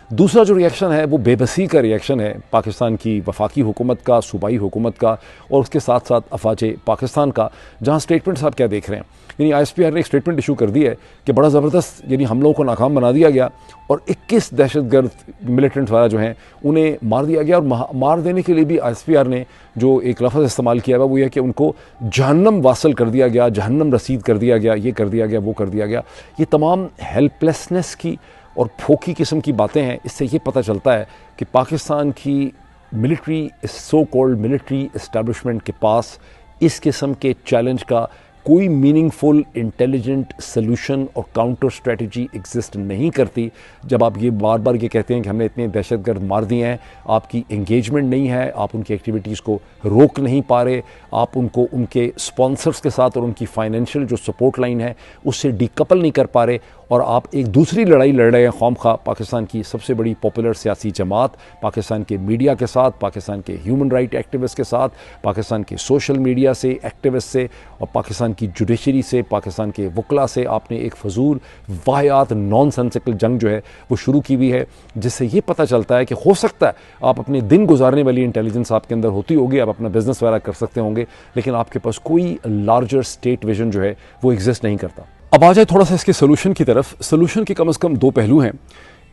दूसरा जो रिएक्शन है वो बेबसी का रिएक्शन है पाकिस्तान की वफाकी हुकूमत का, सूबाई हुकूमत का और उसके साथ साथ अफवाज पाकिस्तान का, जहाँ स्टेटमेंट्स आप क्या देख रहे हैं। यानी ISPR ने एक स्टेटमेंट इशू कर दी है कि बड़ा ज़बरदस्त, यानी हम लोगों को नाकाम बना दिया गया और 21 दहशतगर्द मिलिटेंट्स वाला जो हैं उन्हें मार दिया गया। और मार देने के लिए भी ISPR ने जो एक लफ्ज़ इस्तेमाल किया हुआ वो यह कि उनको जहन्नम वासल कर दिया गया, जहन्नम रसीद कर दिया गया, ये कर दिया गया, वो कर दिया गया। ये तमाम हेल्पलेसनेस की और फोकी किस्म की बातें हैं। इससे ये पता चलता है कि पाकिस्तान की military, so called military establishment के पास इस किस्म के चैलेंज का कोई मीनिंगफुल इंटेलिजेंट सॉल्यूशन और काउंटर स्ट्रेटजी एग्जिस्ट नहीं करती। जब आप ये बार बार ये कहते हैं कि हमने इतने दहशतगर्द मार दिए हैं, आपकी एंगेजमेंट नहीं है, आप उनकी एक्टिविटीज़ को रोक नहीं पा रहे, आप उनको उनके स्पॉन्सर्स के साथ और उनकी फाइनेंशियल जो सपोर्ट लाइन है उससे डीकपल नहीं कर पा रहे, और आप एक दूसरी लड़ाई लड़ रहे हैं खौमखा पाकिस्तान की सबसे बड़ी पॉपुलर सियासी जमात, पाकिस्तान के मीडिया के साथ, पाकिस्तान के ह्यूमन राइट एक्टिविस्ट के साथ, पाकिस्तान के सोशल मीडिया से एक्टिविस्ट से और पाकिस्तान की जुडिशरी से, पाकिस्तान के वकला से आपने एक फजूल वाहियात नॉनसेंसिकल जंग जो है वो शुरू की हुई है, जिससे ये पता चलता है कि हो सकता है आप अपने दिन गुजारने वाली इंटेलिजेंस आपके अंदर होती होगी, आप अपना बिजनेस वगैरह कर सकते होंगे, लेकिन आपके पास कोई लार्जर स्टेट विजन जो है वो एग्जिस्ट नहीं करता। अब आ जाए थोड़ा सा इसके सोल्यूशन की तरफ। सोल्यूशन के कम से कम दो पहलू हैं।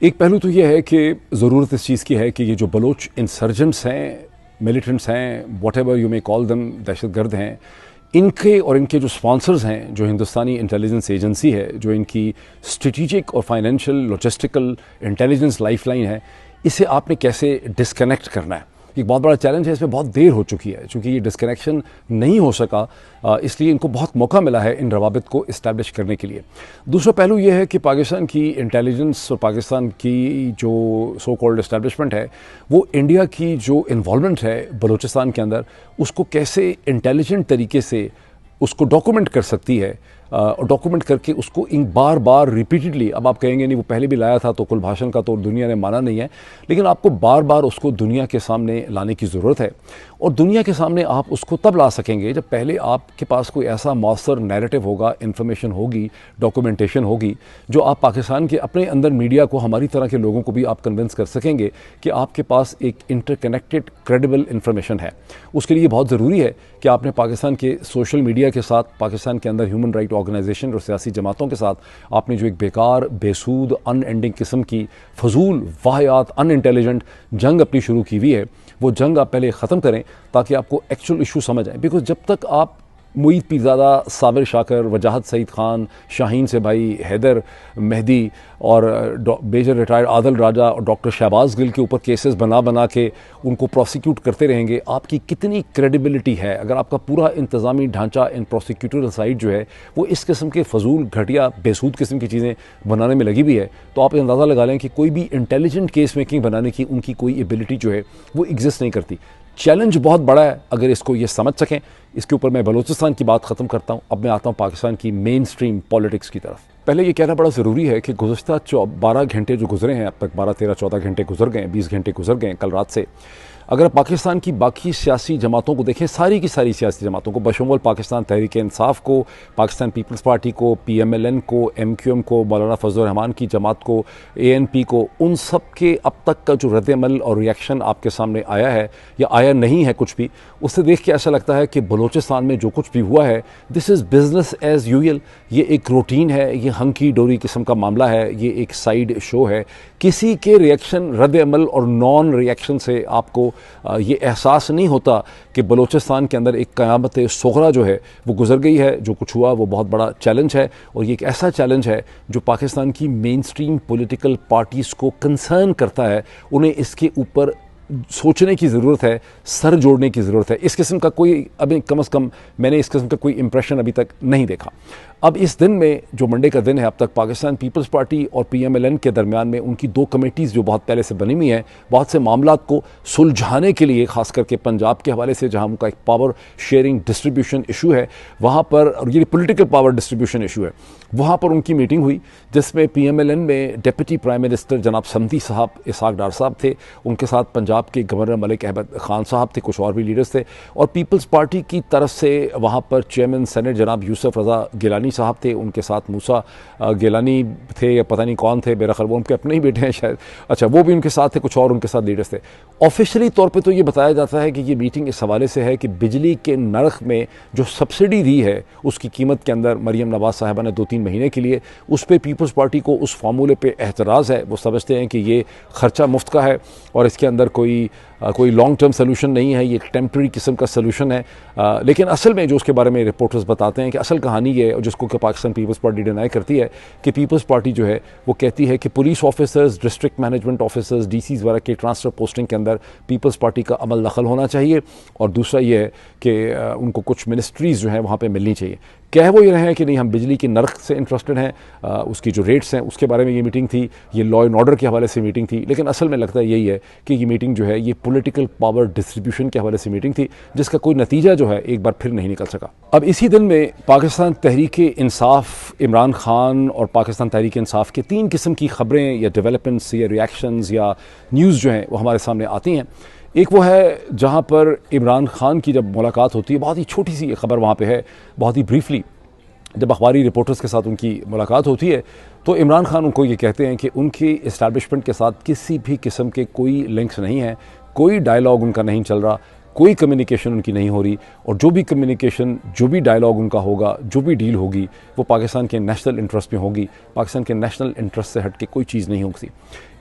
एक पहलू तो ये है कि ज़रूरत इस चीज़ की है कि ये जो बलोच इंसर्जेंट्स हैं, मिलिटेंट्स हैं, whatever you may call them, दहशतगर्द हैं, इनके और इनके जो स्पॉन्सर्स हैं, जो हिंदुस्तानी इंटेलिजेंस एजेंसी है, जो इनकी स्ट्रेटिजिक और फाइनेंशियल लॉजिस्टिकल इंटेलिजेंस लाइफलाइन है, इसे आपने कैसे डिस्कनेक्ट करना है। एक बहुत बड़ा चैलेंज है, इसमें बहुत देर हो चुकी है, चूँकि ये डिस्कनेक्शन नहीं हो सका, इसलिए इनको बहुत मौका मिला है इन रवाबित को इस्टेब्लिश करने के लिए। दूसरा पहलू ये है कि पाकिस्तान की इंटेलिजेंस और पाकिस्तान की जो सो कॉल्ड इस्टेब्लिशमेंट है वो इंडिया की जो इन्वॉल्वमेंट है बलूचिस्तान के अंदर उसको कैसे इंटेलिजेंट तरीके से उसको डॉक्यूमेंट कर सकती है, और डॉक्यूमेंट करके उसको इन बार बार रिपीटेडली, अब आप कहेंगे नहीं वो पहले भी लाया था तो कुल भाषण का तो दुनिया ने माना नहीं है, लेकिन आपको बार बार उसको दुनिया के सामने लाने की ज़रूरत है। और दुनिया के सामने आप उसको तब ला सकेंगे जब पहले आपके पास कोई ऐसा मौसर नैरेटिव होगा, इन्फॉर्मेशन होगी, डॉक्यूमेंटेशन होगी, जो आप पाकिस्तान के अपने अंदर मीडिया को, हमारी तरह के लोगों को भी आप कन्विंस कर सकेंगे कि आपके पास एक इंटरकनेक्टेड क्रेडिबल इन्फॉर्मेशन है। उसके लिए बहुत ज़रूरी है कि आपने पाकिस्तान के सोशल मीडिया के साथ, पाकिस्तान के अंदर ह्यूमन राइट ऑर्गेनाइजेशन और सियासी जमातों के साथ आपने जो एक बेकार, बेसूद, अनएंडिंग किस्म की फजूल, वाहियात, अनइंटेलिजेंट जंग अपनी शुरू की हुई है, वो जंग आप पहले ख़त्म करें ताकि आपको एक्चुअल इशू समझ आए। बिकॉज जब तक आप मुईद पीरज़ादा, साबिर शाकर, वजाहत सईद खान, शाहीन से भाई, हैदर मेहदी और मेजर रिटायर्ड आदल राजा और डॉक्टर शहबाज गिल के ऊपर केसेस बना बना के उनको प्रोसिक्यूट करते रहेंगे, आपकी कितनी क्रेडिबिलिटी है? अगर आपका पूरा इंतज़ामी ढांचा इन प्रोसिक्यूटरल साइड जो है वो इस किस्म के फजूल, घटिया, बेसूद किस्म की चीज़ें बनाने में लगी हुई है, तो आप अंदाज़ा लगा लें कि कोई भी इंटेलिजेंट केस मेकिंग बनाने की उनकी कोई एबिलिटी जो है वो एग्जिस्ट नहीं करती। चैलेंज बहुत बड़ा है अगर इसको ये समझ सकें। इसके ऊपर मैं बलूचिस्तान की बात ख़त्म करता हूँ, अब मैं आता हूँ पाकिस्तान की मेन स्ट्रीम पॉलिटिक्स की तरफ। पहले ये कहना बड़ा ज़रूरी है कि गुज़श्ता 12 घंटे जो गुजरे हैं, अब तक 12, 13, 14 घंटे गुजर गए, 20 घंटे गुजर गए कल रात से। अगर पाकिस्तान की बाकी सियासी जमातों को देखें, सारी की सारी सियासी जमातों को, बशमूल पाकिस्तान तहरीक इंसाफ को, पाकिस्तान पीपल्स पार्टी को, PMLN को, MQM को, मौलाना फजल रहमान की जमात को, ANP को, उन सब के अब तक का जो रद्द-ए-अमल और रिएक्शन आपके सामने आया है या आया नहीं है कुछ भी, उससे देख के ऐसा लगता है कि बलूचिस्तान में जो कुछ भी हुआ है this is business as usual. ये एक रूटीन है, ये हंकी डोरी किस्म का मामला है, ये एक साइड शो है। किसी के रिएक्शन, रद्द-ए-अमल और नॉन रिएक्शन से आपको ये एहसास नहीं होता कि बलूचिस्तान के अंदर एक क़यामत सुग़रा जो है वो गुजर गई है। जो कुछ हुआ वो बहुत बड़ा चैलेंज है, और ये एक ऐसा चैलेंज है जो पाकिस्तान की मेन स्ट्रीम पॉलिटिकल पार्टीज़ को कंसर्न करता है। उन्हें इसके ऊपर सोचने की ज़रूरत है, सर जोड़ने की ज़रूरत है। इस किस्म का कोई, अभी कम से कम मैंने इस किस्म का कोई इंप्रेशन अभी तक नहीं देखा। अब इस दिन में, जो मंडे का दिन है, अब तक पाकिस्तान पीपल्स पार्टी और PMLN के दरमियान में उनकी दो कमेटीज़ जो बहुत पहले से बनी हुई हैं, बहुत से मामलात को सुलझाने के लिए, ख़ास करके पंजाब के हवाले से जहाँ उनका एक पावर शेयरिंग डिस्ट्रीब्यूशन इशू है, वहाँ पर, और ये पॉलिटिकल पावर डिस्ट्रीब्यूशन इशू है, वहाँ पर उनकी मीटिंग हुई जिसमें PMLN में डिप्टी प्राइम मिनिस्टर जनाब समदी साहब, इसहाक डार साहब थे, उनके साथ पंजाब के गवर्नर मलिक अहमद खान साहब थे, कुछ और भी लीडर्स थे, और पीपल्स पार्टी की तरफ से वहाँ पर चेयरमैन सेनेट जनाब यूसुफ रज़ा गिलानी साहब थे, उनके साथ मूसा गिलानी थे या पता नहीं कौन थे, मेरा ख्याल वो उनके अपने ही बेटे हैं शायद, अच्छा वो भी उनके साथ थे, कुछ और उनके साथ लीडर्स थे। ऑफिशियली तौर पे तो ये बताया जाता है कि ये मीटिंग इस हवाले से है कि बिजली के नर्ख में जो सब्सिडी दी है उसकी कीमत के अंदर मरीम नवाज़ साहिबा ने 2-3 महीने के लिए, उस पर पीपल्स पार्टी को उस फार्मूले पे एतराज़ है। वो समझते हैं कि ये ख़र्चा मुफ्त का है और इसके अंदर कोई लॉन्ग टर्म सोल्यूशन नहीं है, ये एक टेम्प्रेरी किस्म का सोल्यूशन है। लेकिन असल में जो उसके बारे में रिपोर्टर्स बताते हैं कि असल कहानी ये है, जिसको कि पाकिस्तान पीपल्स पार्टी डिनाई करती है, कि पीपल्स पार्टी जो है वो कहती है कि police officers, district management officers, DCs वगैरह के ट्रांसफ़र पोस्टिंग के अंदर पीपल्स पार्टी का अमल दखल होना चाहिए। और दूसरा ये है कि उनको कुछ मिनिस्ट्रीज़ जो हैं वहाँ पर मिलनी चाहिए। कह वो ये रहे हैं कि नहीं हम बिजली की नर्ख से इंटरेस्टेड हैं, उसकी जो रेट्स हैं उसके बारे में ये मीटिंग थी, ये लॉ एंड ऑर्डर के हवाले से मीटिंग थी, लेकिन असल में लगता है यही है कि ये मीटिंग जो है ये पॉलिटिकल पावर डिस्ट्रीब्यूशन के हवाले से मीटिंग थी, जिसका कोई नतीजा जो है एक बार फिर नहीं निकल सका। अब इसी दिन में पाकिस्तान तहरीक इंसाफ, इमरान खान और पाकिस्तान तहरीक इंसाफ के 3 किस्म की खबरें या डेवलपमेंट्स या रिएक्शंस या न्यूज़ जो हैं वो हमारे सामने आती हैं। एक वो है जहाँ पर इमरान खान की जब मुलाकात होती है, बहुत ही छोटी सी खबर वहाँ पे है, बहुत ही ब्रीफली जब अखबारी रिपोर्टर्स के साथ उनकी मुलाकात होती है तो इमरान खान उनको ये कहते हैं कि उनकी इस्टेब्लिशमेंट के साथ किसी भी किस्म के कोई लिंक्स नहीं हैं, कोई डायलॉग उनका नहीं चल रहा, कोई कम्युनिकेशन उनकी नहीं हो रही, और जो भी कम्युनिकेशन, जो भी डायलॉग उनका होगा, जो भी डील होगी वो पाकिस्तान के नेशनल इंटरेस्ट में होगी, पाकिस्तान के नेशनल इंटरेस्ट से हट के कोई चीज़ नहीं होगी।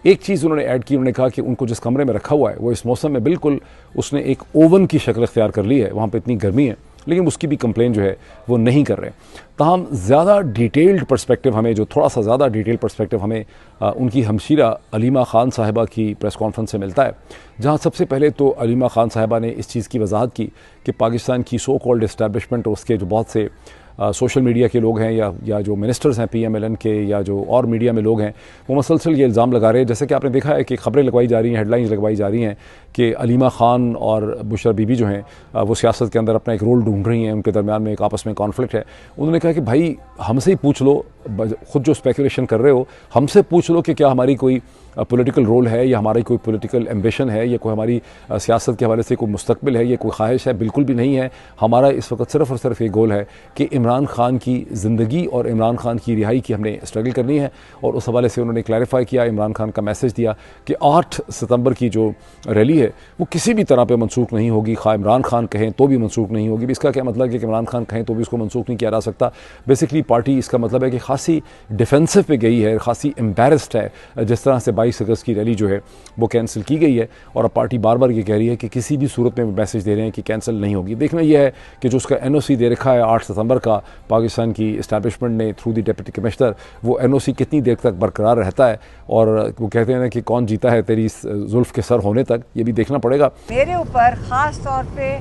एक चीज़ उन्होंने ऐड की, उन्होंने कहा कि उनको जिस कमरे में रखा हुआ है वो इस मौसम में बिल्कुल उसने एक ओवन की शक्ल इख्तियार कर ली है, वहाँ पर इतनी गर्मी है, लेकिन उसकी भी कंप्लेन जो है वो नहीं कर रहे। ताहम ज़्यादा डिटेल्ड पर्सपेक्टिव हमें, जो थोड़ा सा ज़्यादा डिटेल्ड पर्सपेक्टिव हमें उनकी हमशीरा अलीमा ख़ान साहिबा की प्रेस कॉन्फ्रेंस से मिलता है, जहाँ सबसे पहले तो अलीमा ख़ान साहिबा ने इस चीज़ की वजाहत की कि पाकिस्तान की सो कॉल्ड इस्टेब्लिशमेंट और उसके जो बहुत से सोशल मीडिया के लोग हैं या जो मिनिस्टर्स हैं PMLN के या जो और मीडिया में लोग हैं, वो मुसलसल ये इल्ज़ाम लगा रहे हैं, जैसे कि आपने देखा है कि खबरें लगवाई जा रही हैं, हेडलाइंस लगवाई जा रही हैं कि अलीमा ख़ान और बुशरा बीबी जो हैं वो सियासत के अंदर अपना एक रोल ढूंढ रही हैं, उनके दरमियान में एक आपस में कॉन्फ्लिक्ट है। उन्होंने कहा कि भाई हमसे ही पूछ लो, ख़ुद जो स्पेकुलेशन कर रहे हो हमसे पूछ लो कि क्या हमारी कोई पॉलिटिकल रोल है या हमारी कोई पॉलिटिकल एम्बिशन है या कोई हमारी सियासत के हवाले से कोई मुस्तकबिल है या कोई ख्वाहिश है। बिल्कुल भी नहीं है। हमारा इस वक्त सिर्फ़ और सिर्फ ये गोल है कि इमरान खान की ज़िंदगी और इमरान खान की रिहाई की हमने स्ट्रगल करनी है। और उस हवाले से उन्होंने क्लैरिफाई किया, इमरान खान का मैसेज दिया कि 8 सितंबर की जो रैली है वो किसी भी तरह पर मनसूख नहीं होगी, खा इमरान खान कहें तो भी मनसूख नहीं होगी। इसका क्या मतलब है कि इमरान खान कहें तो भी उसको मनसूख नहीं किया जा सकता। बेसिकली पार्टी, इसका मतलब है कि खासी डिफेंसिव पे गई है, खासी एम्बेरस्ड है जिस तरह से 22 अगस्त की रैली जो है वो कैंसिल की गई है। और अब पार्टी बार बार ये कह रही है कि किसी भी सूरत में मैसेज दे रहे हैं कि कैंसिल नहीं होगी। देखना यह है कि जो उसका NOC दे रखा है 8 सितंबर का पाकिस्तान की इस्टेब्लिशमेंट ने थ्रू द डिप्टी कमिश्नर, वो NOC कितनी देर तक बरकरार रहता है। और वो कहते हैं कि कौन जीता है तेरी जुल्फ के सर होने तक, ये भी देखना पड़ेगा। मेरे ऊपर ख़ास तौर पे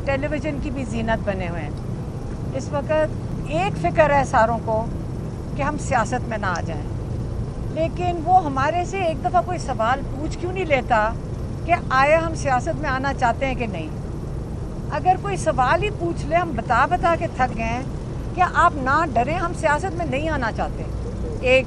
टेलीविज़न की भी जीनत बने हुए हैं। इस वक्त एक फ़िक्र है सारों को कि हम सियासत में ना आ जाएं, लेकिन वो हमारे से एक दफ़ा कोई सवाल पूछ क्यों नहीं लेता कि आया हम सियासत में आना चाहते हैं कि नहीं। अगर कोई सवाल ही पूछ ले, हम बता बता के थक गए हैं कि आप ना डरें, हम सियासत में नहीं आना चाहते। एक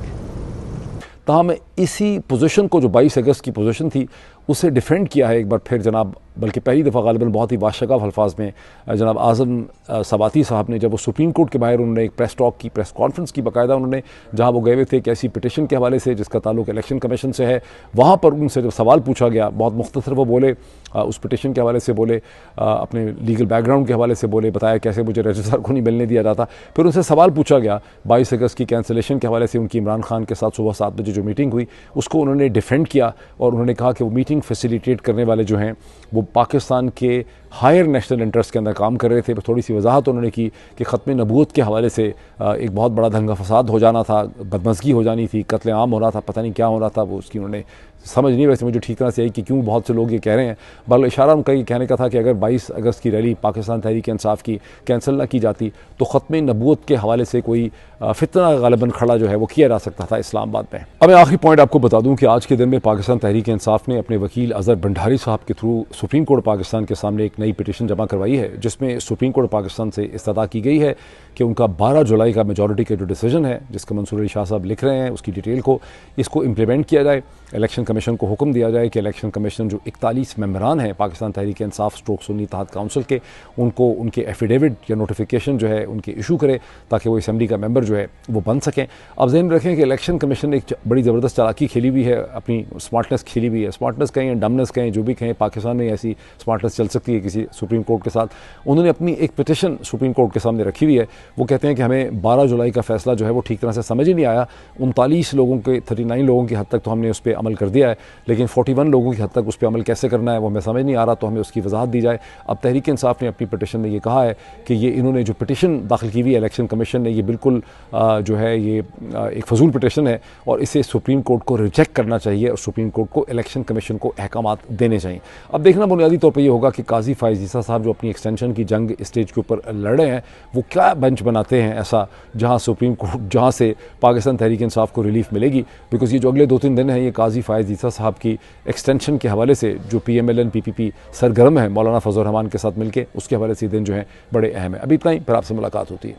ताहम इसी पोजीशन को, जो 22 अगस्त की पोजीशन थी, उसे डिफेंड किया है एक बार फिर जनाब, बल्कि पहली दफ़ा गालिबन बहुत ही बाशगाफ अल्फाज में जनाब आज़म सबाती साहब ने, जब वो सुप्रीम कोर्ट के बाहर उन्होंने एक प्रेस टॉक की, प्रेस कॉन्फ्रेंस की बाकायदा उन्होंने, जहाँ वो गए हुए थे एक ऐसी पिटिशन के हवाले से जिसका ताल्लुक इलेक्शन कमीशन से है, वहाँ पर उनसे जब सवाल पूछा गया, बहुत मुख्तसर वो बोले, उस पिटिशन के हवाले से बोले, अपने लीगल बैकग्राउंड के हवाले से बोले, बताया कैसे मुझे रजिस्ट्रार को नहीं मिलने दिया जाता। फिर उनसे सवाल पूछा गया 22 अगस्त की कैंसिलेशन के हवाले से, उनकी इमरान खान के साथ सुबह 7 बजे जो मीटिंग हुई उसको उन्होंने डिफेंड किया और उन्होंने कहा कि वो मीटिंग फैसिलिटेट करने वाले जो हैं वो पाकिस्तान के हायर नेशनल इंटरेस्ट के अंदर काम कर रहे थे। थोड़ी सी वजाहत उन्होंने की कि ख़त्म नबूवत के हवाले से एक बहुत बड़ा दंगा फसाद हो जाना था, बदमज़गी हो जानी थी, कत्ले आम हो रहा था, पता नहीं क्या हो रहा था, वो उसकी उन्होंने समझ नहीं वैसे मुझे ठीक तरह से आई कि क्यों बहुत से लोग ये कह रहे हैं। बल इशारा उनका ये कहने का था कि अगर 22 अगस्त की रैली पाकिस्तान तहरीक इंसाफ की कैंसिल ना की जाती तो ख़त्म नबूवत के हवाले से कोई फितना गालिबन खड़ा जो है वो किया जा सकता था इस्लामाबाद में। अब मैं आखिरी पॉइंट आपको बता दूं कि आज के दिन में पाकिस्तान तहरीक इंसाफ ने अपने वकील अज़हर भंडारी साहब के थ्रू सुप्रीम कोर्ट पाकिस्तान के सामने एक नई पिटिशन जमा करवाई है, जिसमें सुप्रीम कोर्ट पाकिस्तान से इस्तदा की गई है कि उनका 12 जुलाई का मेजॉरिटी का जो डिसीजन है, जिसका मंसूर अली शाह साहब लिख रहे हैं, उसकी डिटेल को इसको इम्प्लीमेंट किया जाए। इलेक्शन कमीशन को हुक्म दिया जाए कि इलेक्शन कमीशन जो 41 मेंबरान हैं पाकिस्तान तहरीक इंसाफ स्ट्रोक सुन्नी इत्तेहाद काउंसिल के, उनको उनके एफिडेविट या नोटिफिकेशन जो है उनके इशू करे ताकि वो असम्बली का मेंबर जो है वो बन सकें। अब ज़हन में रखें कि इलेक्शन कमीशन ने एक बड़ी ज़बरदस्त चालाकी खेली हुई है, अपनी स्मार्टनेस खेली हुई है। स्मार्टनेस कहें या डमनेस कहें, जो भी कहें, पाकिस्तान में ऐसी स्मार्टनेस चल सकती है किसी सुप्रीम कोर्ट के साथ। उन्होंने अपनी एक पिटिशन सुप्रीम कोर्ट के सामने रखी हुई है। वो कहते हैं कि हमें 12 जुलाई का फैसला जो है वो ठीक तरह से समझ ही नहीं आया। 39 लोगों के 39 लोगों की हद तक तो हमने उस पर अमल कर दिया है, लेकिन 41 लोगों की हद तक उस पर अमल कैसे करना है वो हमें समझ नहीं आ रहा, तो हमें उसकी वजाहत दी जाए। अब तहरीक इंसाफ ने अपनी पिटिशन में ये कहा है कि ये इन्होंने जो पिटिशन दाखिल की हुई है इलेक्शन कमीशन ने, ये बिल्कुल जो है ये एक फजूल पिटिशन है और इसे सुप्रीम कोर्ट को रिजेक्ट करना चाहिए और सुप्रीम कोर्ट को इलेक्शन कमीशन को अहकामात देने चाहिए। अब देखना बुनियादी तौर पर यह होगा कि काजी फायज़ ईसा साहब जो अपनी एक्सटेंशन की जंग स्टेज के ऊपर लड़ रहे हैं, वो क्या बेंच बनाते हैं ऐसा जहां सुप्रीम कोर्ट, जहां से पाकिस्तान तहरीक इंसाफ को रिलीफ मिलेगी। बिकॉज ये जो अगले 2-3 दिन हैं, ये काजी फायज़ ईसा साहब की एक्सटेंशन के हवाले से जो PMLN PPP सरगर्म है मौलाना फजल रहमान के साथ मिलकर, उसके हवाले से दिन जो है बड़े अहम है। अभी इतना ही, फिर आपसे मुलाकात होती है।